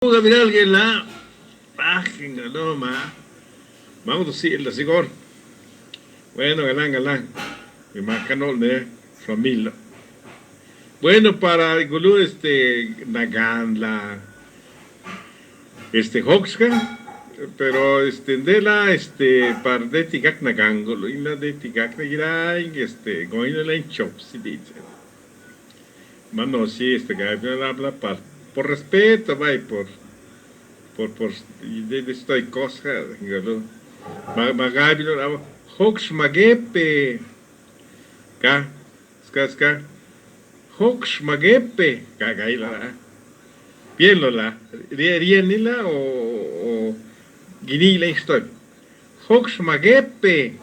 Vamos a mirar alguien la página, no vamos a decir la sigor. Bueno, galán, mi canal de familia. Bueno, para el gulú Nagan la Hoxka, pero de la par de tigak Nagan gulú y la de tigak Nagirai, goino la chop si dice. Mano, sí, gabi habla por respeto, va, y por de estoy cosa, gulú. Magabi no Hox magepe ka ska Hox magepe kagaila bien lola rienila o ginila estoy Hox magepe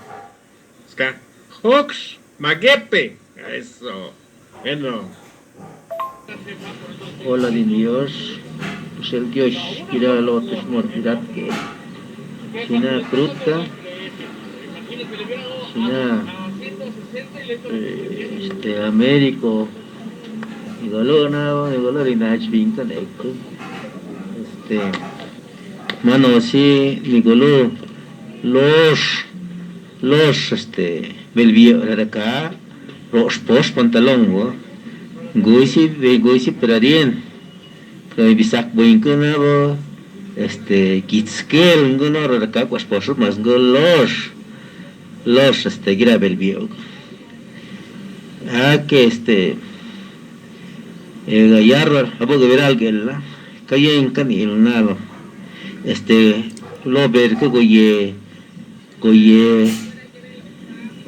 ska Hox magepe eso bueno. Hola Dios, pues el Dios quiera lo te mortirat que sina fruta, sina Américo, y dolor y nach vinca eco, mano sí, Nicoló, los, belvio de acá, los pos pantalón, goisi perarien, que bisak boin kuna bo, kitskel nguno de acá, pues por más gira belvio. Que gallarra, abo que ver alguien la, calle en canil nada, lo ver que goye,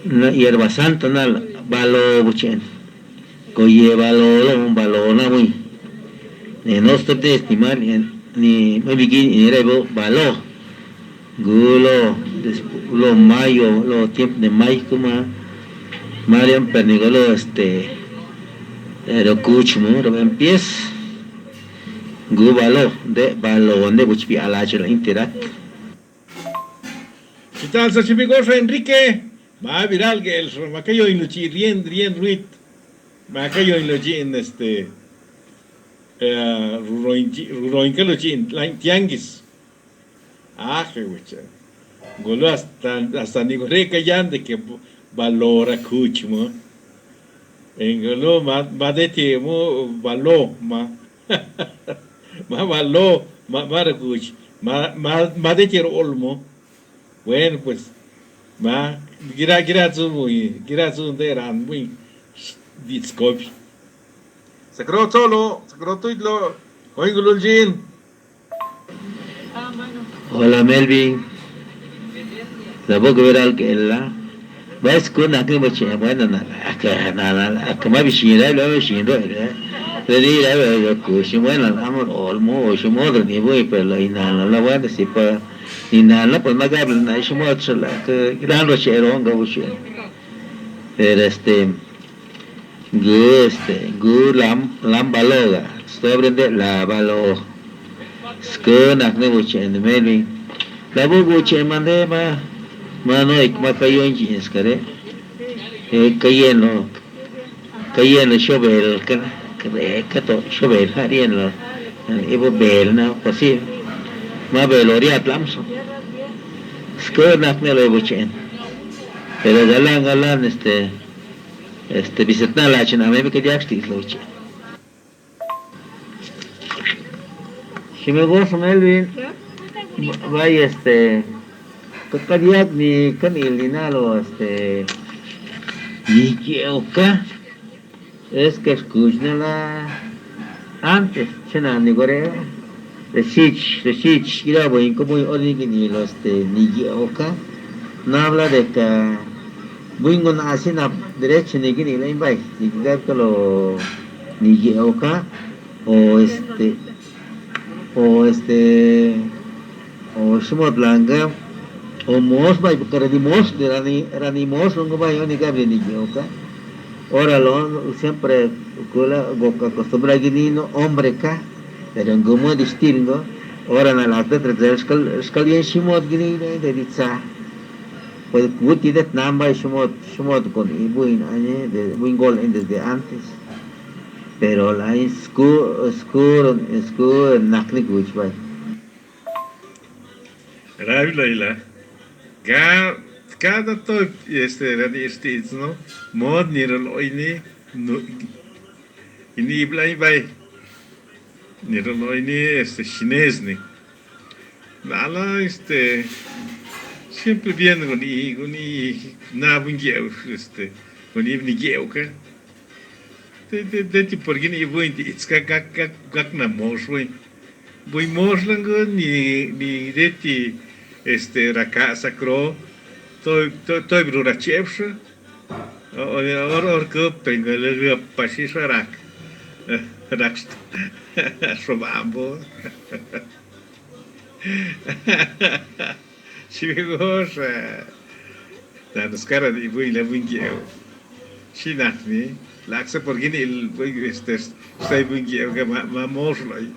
na hierba santa na balo buchen, goye balo na muy, no estoy estimar ni me bigin ni rebo balo, gulo, lo mayo, lo tiempo de mayo como Mariam Pernigolo lo kuchmo lo empieza gu balo donde buchpi alacho la interak. ¿Qué tal, Sachimigosa Enrique? Va a viral que el macayo y luchi rien ruit. Macayo y luchi en ruin que luchi en la tianguis. Que huecha. Golo hasta ni gore yan de que valora kuchmo. En golo ma de tiemo valo ma valo ma kuch ma de tier olmo. Bueno, pues, gira su de ran muy discopi. Sacro solo, sacro tuitlo, oingulul jin. Hola Melvin, la boca ver alguien la, vas con aquel boche, bueno acá más bichinera lo bichinero, le diré lo kuchi bueno amor olmo o shumodro ni voy pero la inana la voy a decir para inana pues más gable na shumodro la que gran rochero anga buche. Pero gu lam baloga sobre de la balo skona ne buche en Melvin la buche mande no ik kayo injins kare kayeno shovel kato shovel harien ibo bel na pasi ma beloriat lamso skona ne lo buche pero galan visitna la china me que ya estis lo buche si me gozo Melvin vaya kakadiak ni kanil ni nalo ni que es que escuchna la antes chena ni gore de gira voy como ni lo ni que no habla de que voy con así na derecho ni que ni la invay ni que lo ni que o o o somos blanca o mos vai porque era ni mos no vai ni gabre ni yoka ora lo siempre cola boca acostumbra gini no hombre ka pero en como distingo ora na la de escalien shimot gini de ditsa pues guti det namba shimot con ibuin ane de buin gol desde antes pero la sku nakni kuchbay. Rabi Laila. Cada to radi no mod ni rol oini no ini iblay bay ni rol oini chinés ni. Nala siempre viendo con na bungieu con ni geu ka. De por gini ibuin itska gak na moswe. Bui moslango ni deti raka sakro to brura chepsha or ko pengale pasisha rak shobambo chigos dan skara di bui la bungieu shinatni laksa por gini stai bungieu ga ma moslai